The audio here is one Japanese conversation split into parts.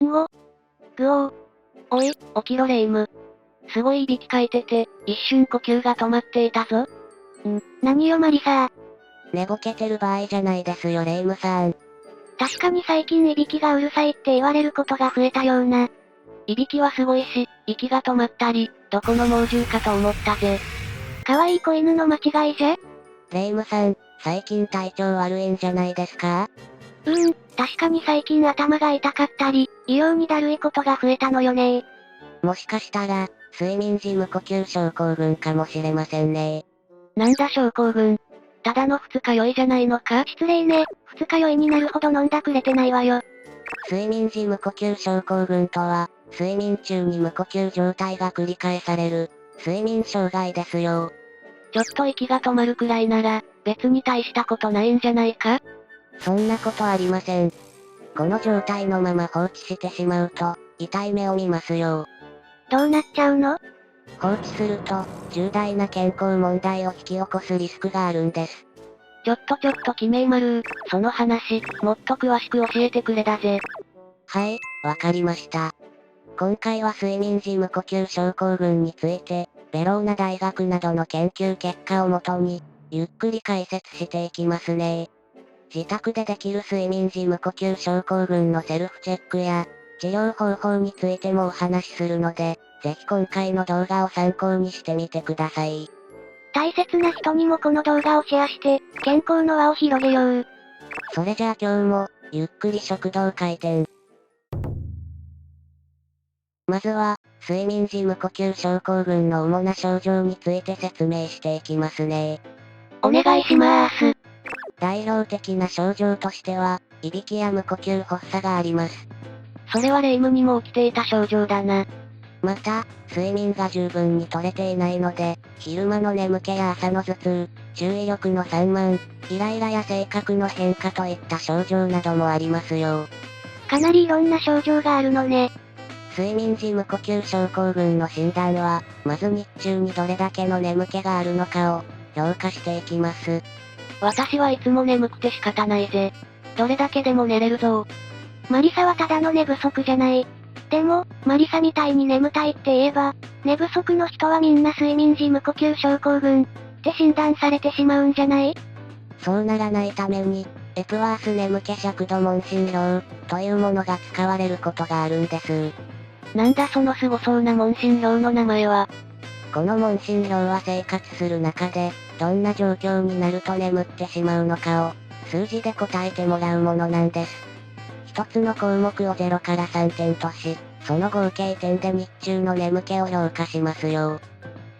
んご。ぐおー。おい、起きろレ夢ム。すごいいびきかいてて、一瞬呼吸が止まっていたぞ。何よマリサー。寝ぼけてる場合じゃないですよレ夢ムさん。確かに最近いびきがうるさいって言われることが増えたような。いびきはすごいし、息が止まったり、どこの猛獣かと思ったぜ。可愛い子犬の間違いじゃ？レ夢ムさん、最近体調悪いんじゃないですか？確かに最近頭が痛かったり、異様にだるいことが増えたのよね。もしかしたら、睡眠時無呼吸症候群かもしれませんね。なんだ症候群。ただの二日酔いじゃないのか？失礼ね、二日酔いになるほど飲んだくれてないわよ。睡眠時無呼吸症候群とは、睡眠中に無呼吸状態が繰り返される、睡眠障害ですよ。ちょっと息が止まるくらいなら、別に大したことないんじゃないか？そんなことありません。この状態のまま放置してしまうと、痛い目を見ますよ。どうなっちゃうの？放置すると、重大な健康問題を引き起こすリスクがあるんです。ちょっとキメイマルー、その話、もっと詳しく教えてくれだぜ。はい、わかりました。今回は睡眠時無呼吸症候群について、ベローナ大学などの研究結果をもとに、ゆっくり解説していきますね。自宅でできる睡眠時無呼吸症候群のセルフチェックや、治療方法についてもお話しするので、ぜひ今回の動画を参考にしてみてください。大切な人にもこの動画をシェアして、健康の輪を広げよう。それじゃあ今日も、ゆっくり食道回転。まずは、睡眠時無呼吸症候群の主な症状について説明していきますね。お願いしまーす。代表的な症状としては、いびきや無呼吸発作があります。それはレ夢ムにも起きていた症状だな。また、睡眠が十分に取れていないので、昼間の眠気や朝の頭痛、注意力の散漫、イライラや性格の変化といった症状などもありますよ。かなりいろんな症状があるのね。睡眠時無呼吸症候群の診断は、まず日中にどれだけの眠気があるのかを、評価していきます。私はいつも眠くて仕方ないぜ。どれだけでも寝れるぞ。マリサはただの寝不足じゃない。でも、マリサみたいに眠たいって言えば、寝不足の人はみんな睡眠時無呼吸症候群って診断されてしまうんじゃない？そうならないために、エプワース眠気尺度問診票というものが使われることがあるんです。なんだその凄そうな問診票の名前は。この問診票は生活する中で、どんな状況になると眠ってしまうのかを、数字で答えてもらうものなんです。一つの項目を0から3点とし、その合計点で日中の眠気を評価しますよ。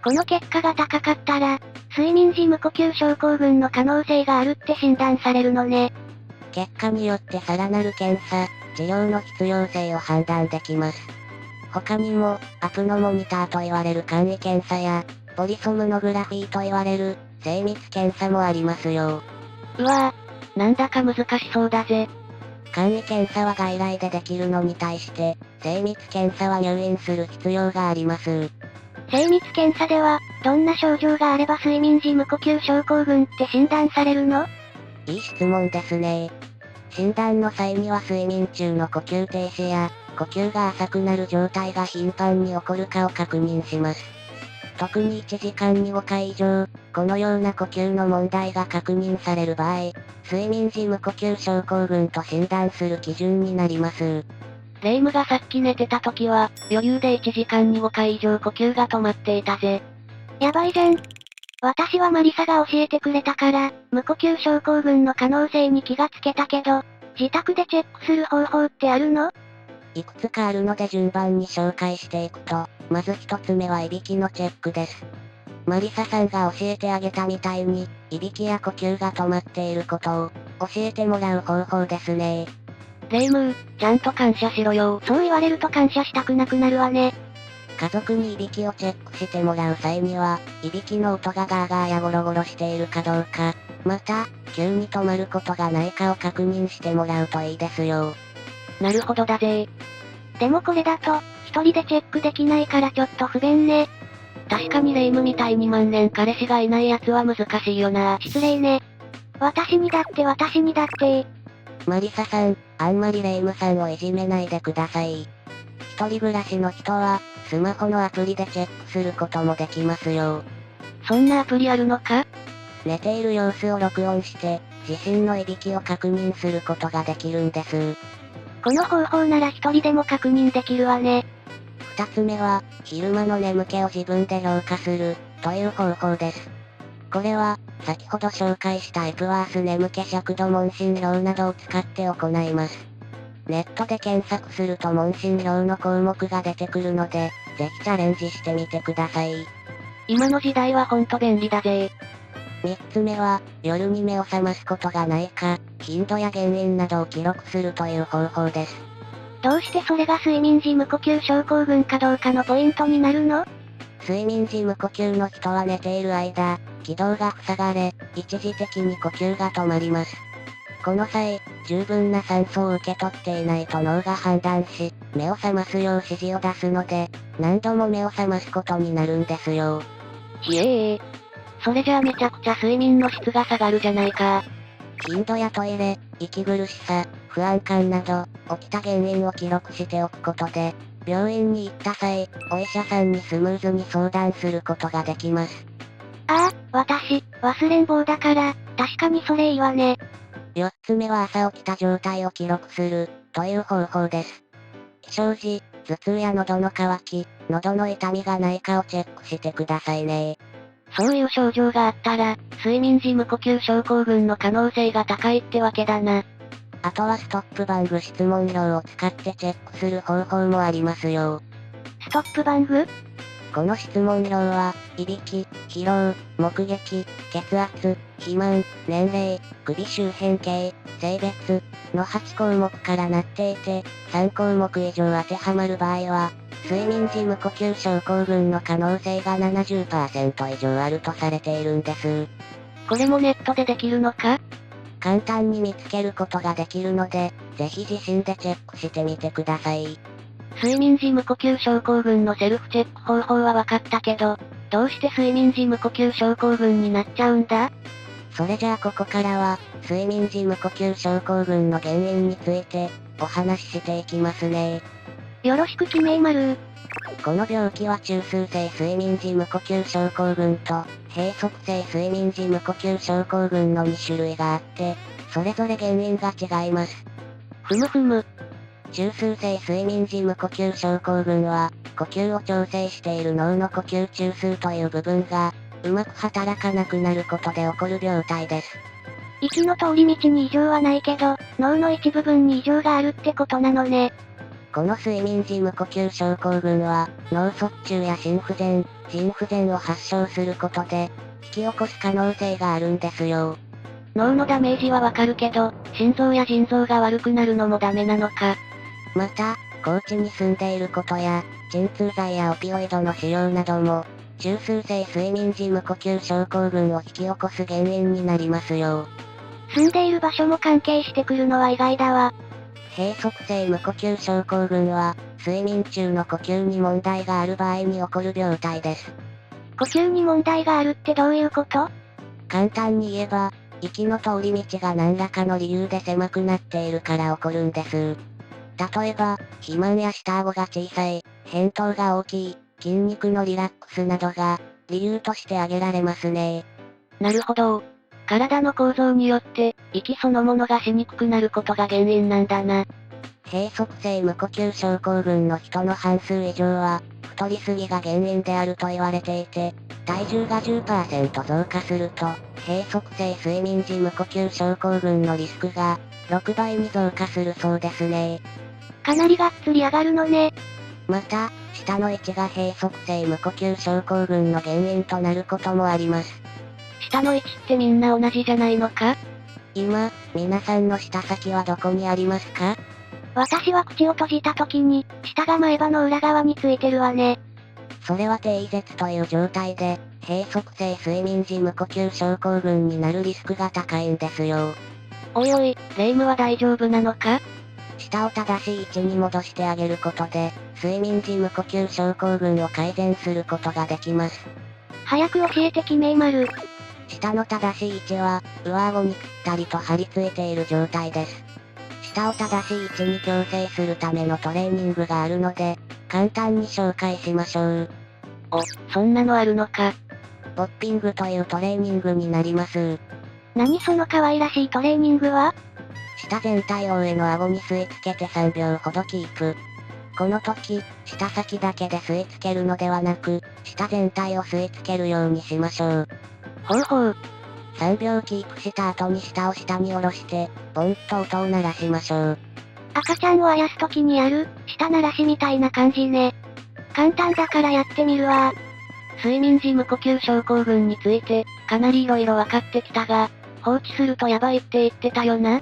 この結果が高かったら、睡眠時無呼吸症候群の可能性があるって診断されるのね。結果によってさらなる検査、治療の必要性を判断できます。他にも、アプノモニターと言われる簡易検査や、ポリソムノグラフィーと言われる、精密検査もありますよ。うわぁ、なんだか難しそうだぜ。簡易検査は外来でできるのに対して、精密検査は入院する必要があります。精密検査では、どんな症状があれば睡眠時無呼吸症候群って診断されるの？いい質問ですね。診断の際には睡眠中の呼吸停止や、呼吸が浅くなる状態が頻繁に起こるかを確認します。特に1時間に5回以上、このような呼吸の問題が確認される場合、睡眠時無呼吸症候群と診断する基準になります。レ夢ムがさっき寝てた時は、余裕で1時間に5回以上呼吸が止まっていたぜ。やばいじゃん。私はマリサが教えてくれたから、無呼吸症候群の可能性に気がつけたけど、自宅でチェックする方法ってあるの？いくつかあるので順番に紹介していくと、まず一つ目はいびきのチェックです。マリサさんが教えてあげたみたいに、いびきや呼吸が止まっていることを、教えてもらう方法ですね。レ夢ム、ちゃんと感謝しろよ。そう言われると感謝したくなくなるわね。家族にいびきをチェックしてもらう際には、いびきの音がガーガーやゴロゴロしているかどうか、また、急に止まることがないかを確認してもらうといいですよ。なるほどだぜ。でもこれだと、一人でチェックできないからちょっと不便ね。確かにレ夢ムみたいに万年彼氏がいないやつは難しいよな。失礼ね。私にだって。マリサさん、あんまりレイムさんをいじめないでください。一人暮らしの人は、スマホのアプリでチェックすることもできますよ。そんなアプリあるのか？寝ている様子を録音して、自身のいびきを確認することができるんです。この方法なら一人でも確認できるわね。二つ目は、昼間の眠気を自分で評価する、という方法です。これは、先ほど紹介したエプワース眠気尺度問診票などを使って行います。ネットで検索すると問診票の項目が出てくるので、ぜひチャレンジしてみてください。今の時代はほんと便利だぜ。三つ目は、夜に目を覚ますことがないか、頻度や原因などを記録するという方法です。どうしてそれが睡眠時無呼吸症候群かどうかのポイントになるの？睡眠時無呼吸の人は寝ている間、気道が塞がれ、一時的に呼吸が止まります。この際、十分な酸素を受け取っていないと脳が判断し、目を覚ますよう指示を出すので、何度も目を覚ますことになるんですよ。ひえー。それじゃあめちゃくちゃ睡眠の質が下がるじゃないか。頻度やトイレ、息苦しさ、不安感など、起きた原因を記録しておくことで、病院に行った際、お医者さんにスムーズに相談することができます。ああ、私、忘れん坊だから、確かにそれいいわね。4つ目は朝起きた状態を記録する、という方法です。起床時、頭痛や喉の渇き、喉の痛みがないかをチェックしてくださいね。そういう症状があったら、睡眠時無呼吸症候群の可能性が高いってわけだな。あとはストップバング質問票を使ってチェックする方法もありますよ。ストップバング？この質問票は、いびき、疲労、目撃、血圧、肥満、年齢、首周辺形、性別の8項目からなっていて、3項目以上当てはまる場合は、睡眠時無呼吸症候群の可能性が 70% 以上あるとされているんです。これもネットでできるのか？簡単に見つけることができるので、ぜひ自身でチェックしてみてください。睡眠時無呼吸症候群のセルフチェック方法は分かったけど、どうして睡眠時無呼吸症候群になっちゃうんだ？それじゃあここからは、睡眠時無呼吸症候群の原因について、お話ししていきますね。よろしくキメイマルー。この病気は中枢性睡眠時無呼吸症候群と、閉塞性睡眠時無呼吸症候群の2種類があって、それぞれ原因が違います。ふむふむ。中枢性睡眠時無呼吸症候群は、呼吸を調整している脳の呼吸中枢という部分が、うまく働かなくなることで起こる病態です。息の通り道に異常はないけど、脳の一部分に異常があるってことなのね。この睡眠時無呼吸症候群は、脳卒中や心不全、腎不全を発症することで、引き起こす可能性があるんですよ。脳のダメージはわかるけど、心臓や腎臓が悪くなるのもダメなのか。また、高地に住んでいることや、鎮痛剤やオピオイドの使用なども、中枢性睡眠時無呼吸症候群を引き起こす原因になりますよ。住んでいる場所も関係してくるのは意外だわ。閉塞性無呼吸症候群は、睡眠中の呼吸に問題がある場合に起こる病態です。呼吸に問題があるってどういうこと？簡単に言えば、息の通り道が何らかの理由で狭くなっているから起こるんです。例えば、肥満や下顎が小さい、扁桃が大きい、筋肉のリラックスなどが、理由として挙げられますね。なるほど。体の構造によって、息そのものがしにくくなることが原因なんだな。閉塞性無呼吸症候群の人の半数以上は、太りすぎが原因であると言われていて、体重が 10% 増加すると、閉塞性睡眠時無呼吸症候群のリスクが、6倍に増加するそうですね。かなりがっつり上がるのね。また、下の位置が閉塞性無呼吸症候群の原因となることもあります。下の位置ってみんな同じじゃないのか？今、皆さんの舌先はどこにありますか？私は口を閉じた時に、舌が前歯の裏側についてるわね。それは低位絶という状態で、閉塞性睡眠時無呼吸症候群になるリスクが高いんですよ。おいおい、霊夢は大丈夫なのか？舌を正しい位置に戻してあげることで、睡眠時無呼吸症候群を改善することができます。早く教えてキメイマル。舌の正しい位置は、上顎にぴったりと張り付いている状態です。舌を正しい位置に矯正するためのトレーニングがあるので、簡単に紹介しましょう。お、そんなのあるのか。ポッピングというトレーニングになります。何その可愛らしいトレーニングは？舌全体を上の顎に吸い付けて3秒ほどキープ。この時、舌先だけで吸い付けるのではなく、舌全体を吸い付けるようにしましょう。ほうほう。3秒キープした後に舌を下に下ろして、ポンと音を鳴らしましょう。赤ちゃんをあやす時にやる、舌鳴らしみたいな感じね。簡単だからやってみるわ。睡眠時無呼吸症候群について、かなり色々分かってきたが、放置するとやばいって言ってたよな。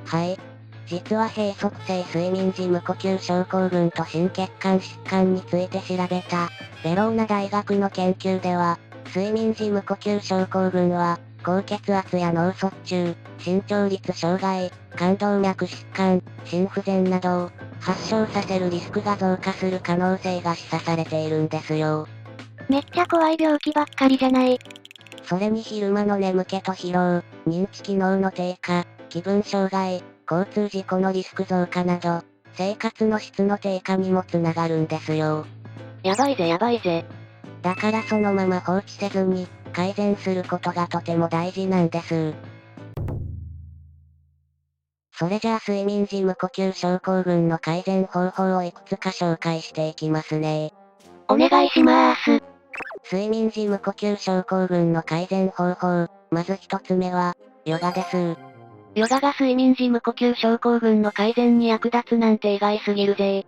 はい。実は閉塞性睡眠時無呼吸症候群と心血管疾患について調べた、ベローナ大学の研究では、睡眠時無呼吸症候群は、高血圧や脳卒中、身長率障害、冠動脈疾患、心不全などを発症させるリスクが増加する可能性が示唆されているんですよ。めっちゃ怖い病気ばっかりじゃない。それに昼間の眠気と疲労、認知機能の低下、気分障害、交通事故のリスク増加など、生活の質の低下にもつながるんですよ。やばいぜやばいぜ。だからそのまま放置せずに、改善することがとても大事なんです。それじゃあ睡眠時無呼吸症候群の改善方法をいくつか紹介していきますね。お願いしまーす。睡眠時無呼吸症候群の改善方法、まず一つ目は、ヨガです。ヨガが睡眠時無呼吸症候群の改善に役立つなんて意外すぎるぜ。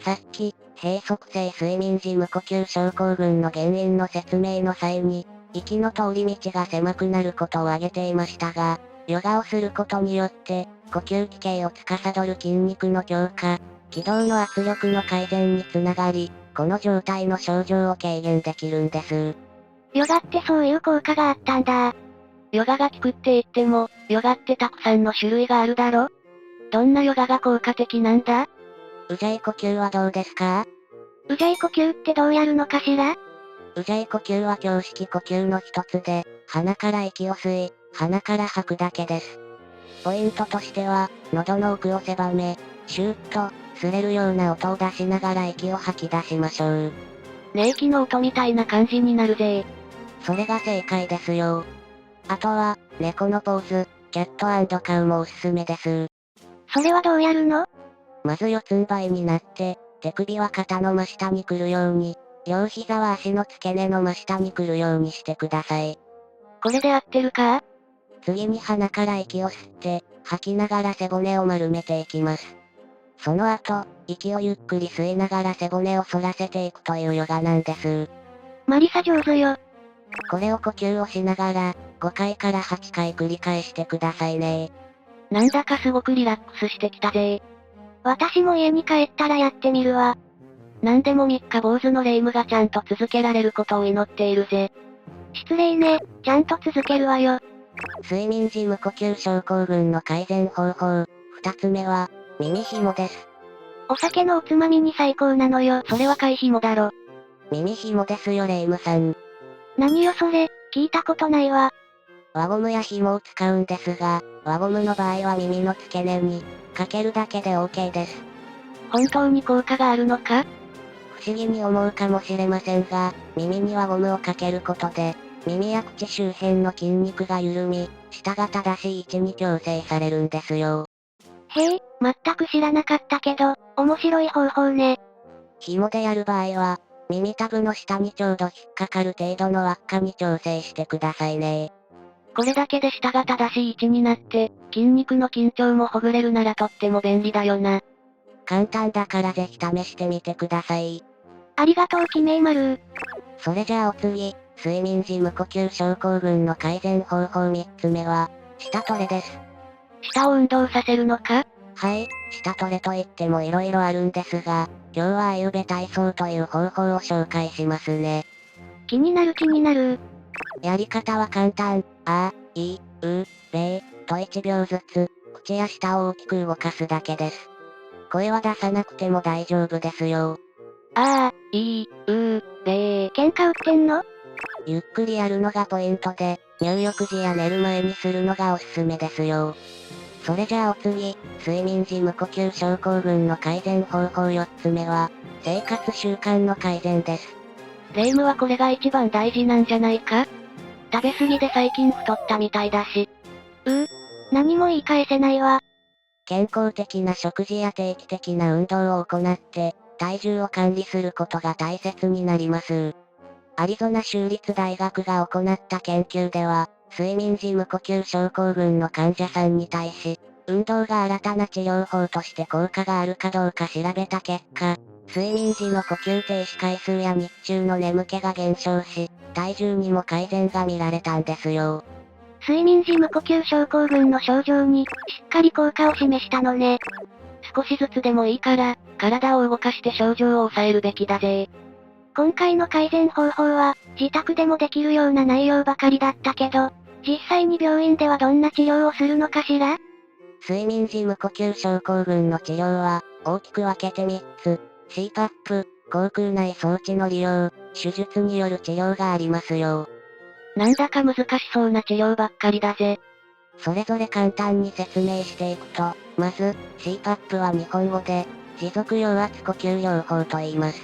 さっき、閉塞性睡眠時無呼吸症候群の原因の説明の際に、息の通り道が狭くなることを挙げていましたが、ヨガをすることによって、呼吸器系を司る筋肉の強化、気道の圧力の改善につながり、この状態の症状を軽減できるんです。ヨガってそういう効果があったんだ。ヨガが効くって言っても、ヨガってたくさんの種類があるだろ？どんなヨガが効果的なんだ？うじゃい呼吸はどうですか？うじゃい呼吸ってどうやるのかしら？うじゃい呼吸は胸式呼吸の一つで、鼻から息を吸い、鼻から吐くだけです。ポイントとしては、喉の奥を狭め、シューッと、擦れるような音を出しながら息を吐き出しましょう。寝息の音みたいな感じになるぜ。それが正解ですよ。あとは、猫のポーズ、キャット&カウもおすすめです。それはどうやるの？まず四つん這いになって、手首は肩の真下に来るように、両膝は足の付け根の真下に来るようにしてください。これで合ってるか？次に鼻から息を吸って、吐きながら背骨を丸めていきます。その後、息をゆっくり吸いながら背骨を反らせていくというヨガなんです。マリサ上手よ。これを呼吸をしながら、5回から8回繰り返してくださいね。なんだかすごくリラックスしてきたぜ。私も家に帰ったらやってみるわ。なんでも三日坊主の霊夢がちゃんと続けられることを祈っているぜ。失礼ね、ちゃんと続けるわよ。睡眠時無呼吸症候群の改善方法、2つ目は、耳紐です。お酒のおつまみに最高なのよ。それは貝紐だろ。耳紐ですよ霊夢さん。何よそれ、聞いたことないわ。輪ゴムや紐を使うんですが、輪ゴムの場合は耳の付け根に、かけるだけで OK です。本当に効果があるのか？不思議に思うかもしれませんが、耳に輪ゴムをかけることで、耳や口周辺の筋肉が緩み、舌が正しい位置に矯正されるんですよ。へえ、全く知らなかったけど、面白い方法ね。紐でやる場合は、耳たぶの下にちょうど引っかかる程度の輪っかに調整してくださいね。これだけで舌が正しい位置になって、筋肉の緊張もほぐれるならとっても便利だよな。簡単だからぜひ試してみてください。ありがとうキメイマルー。それじゃあお次、睡眠時無呼吸症候群の改善方法3つ目は、舌トレです。舌を運動させるのか？はい、舌トレといっても色々あるんですが、今日はあゆべ体操という方法を紹介しますね。気になる気になる。やり方は簡単。あ、い、う、べと1秒ずつ、口や舌を大きく動かすだけです。声は出さなくても大丈夫ですよ。あー、いい、べー。喧嘩売ってんの？ゆっくりやるのがポイントで、入浴時や寝る前にするのがおすすめですよ。それじゃあお次、睡眠時無呼吸症候群の改善方法4つ目は、生活習慣の改善です。霊夢はこれが一番大事なんじゃないか？食べ過ぎで最近太ったみたいだし。何も言い返せないわ。健康的な食事や定期的な運動を行って、体重を管理することが大切になります。アリゾナ州立大学が行った研究では、睡眠時無呼吸症候群の患者さんに対し、運動が新たな治療法として効果があるかどうか調べた結果、睡眠時の呼吸停止回数や日中の眠気が減少し、体重にも改善が見られたんですよ。睡眠時無呼吸症候群の症状に、しっかり効果を示したのね。少しずつでもいいから、体を動かして症状を抑えるべきだぜ。今回の改善方法は、自宅でもできるような内容ばかりだったけど、実際に病院ではどんな治療をするのかしら？睡眠時無呼吸症候群の治療は、大きく分けて3つ、CPAP、口腔内装置の利用、手術による治療がありますよ。なんだか難しそうな治療ばっかりだぜ。それぞれ簡単に説明していくと、まず、CPAP は日本語で、持続揚圧呼吸療法と言います。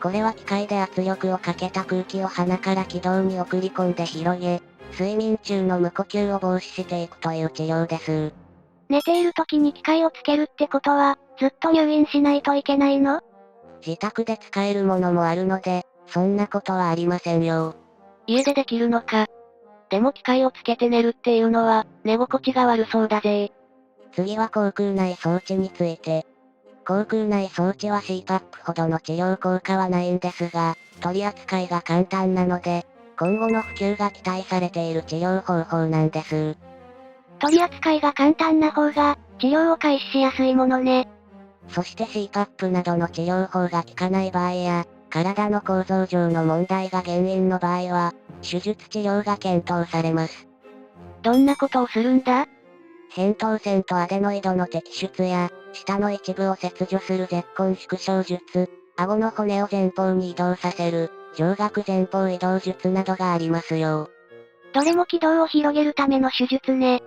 これは機械で圧力をかけた空気を鼻から気道に送り込んで広げ、睡眠中の無呼吸を防止していくという治療です。寝ている時に機械をつけるってことは、ずっと入院しないといけないの？自宅で使えるものもあるので、そんなことはありませんよ。家でできるのか。でも機械をつけて寝るっていうのは、寝心地が悪そうだぜ。次は口腔内装置について。口腔内装置は CPAP ほどの治療効果はないんですが、取り扱いが簡単なので、今後の普及が期待されている治療方法なんです。取り扱いが簡単な方が、治療を開始しやすいものね。そして CPAP などの治療法が効かない場合や、体の構造上の問題が原因の場合は、手術治療が検討されます。どんなことをするんだ？扁桃腺とアデノイドの摘出や、舌の一部を切除する舌根縮小術、顎の骨を前方に移動させる、上顎前方移動術などがありますよ。どれも気道を広げるための手術ね。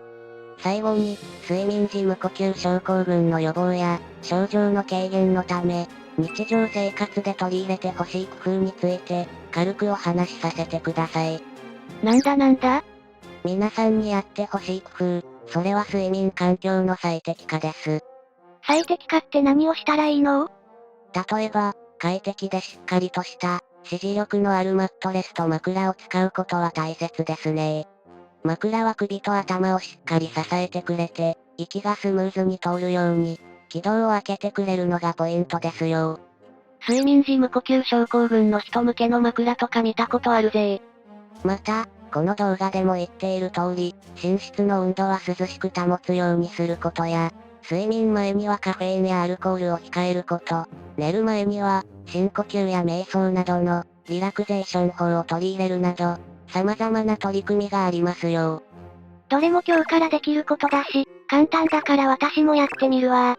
最後に、睡眠時無呼吸症候群の予防や、症状の軽減のため、日常生活で取り入れてほしい工夫について、軽くお話しさせてください。なんだ？皆さんにやってほしい工夫、それは睡眠環境の最適化です。最適化って何をしたらいいの？例えば、快適でしっかりとした、支持力のあるマットレスと枕を使うことは大切ですね。枕は首と頭をしっかり支えてくれて、息がスムーズに通るように、気道を開けてくれるのがポイントですよ。睡眠時無呼吸症候群の人向けの枕とか見たことあるぜ。また、この動画でも言っている通り、寝室の温度は涼しく保つようにすることや、睡眠前にはカフェインやアルコールを控えること、寝る前には、深呼吸や瞑想などの、リラクゼーション法を取り入れるなど、様々な取り組みがありますよ。どれも今日からできることだし、簡単だから私もやってみるわ。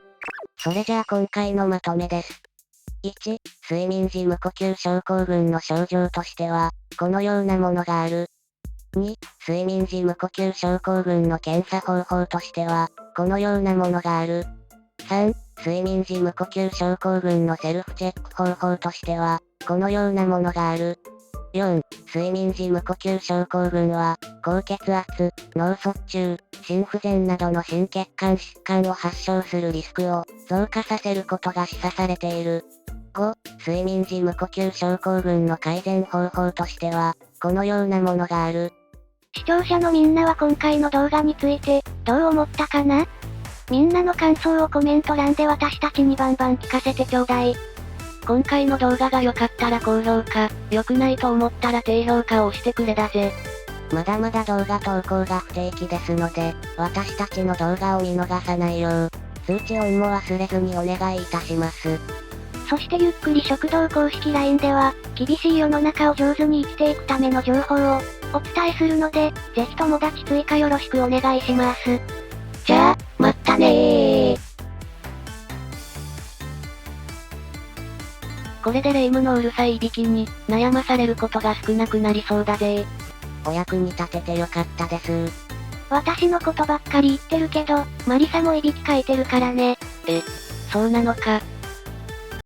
それじゃあ今回のまとめです。1、睡眠時無呼吸症候群の症状としては、このようなものがある。2、睡眠時無呼吸症候群の検査方法としては、このようなものがある。3、睡眠時無呼吸症候群のセルフチェック方法としては、このようなものがある。4、睡眠時無呼吸症候群は、高血圧、脳卒中、心不全などの心血管疾患を発症するリスクを増加させることが示唆されている。5、睡眠時無呼吸症候群の改善方法としては、このようなものがある。視聴者のみんなは今回の動画について、どう思ったかな？みんなの感想をコメント欄で私たちにバンバン聞かせてちょうだい。今回の動画が良かったら高評価、良くないと思ったら低評価を押してくれだぜ。まだまだ動画投稿が不定期ですので、私たちの動画を見逃さないよう、通知オンも忘れずにお願いいたします。そしてゆっくり食堂公式 LINE では、厳しい世の中を上手に生きていくための情報をお伝えするので、ぜひ友達追加よろしくお願いします。じゃあ、まったねー。これで霊夢のうるさいいびきに悩まされることが少なくなりそうだぜ。お役に立ててよかったです。私のことばっかり言ってるけど、マリサもいびきかいてるからね。そうなのか。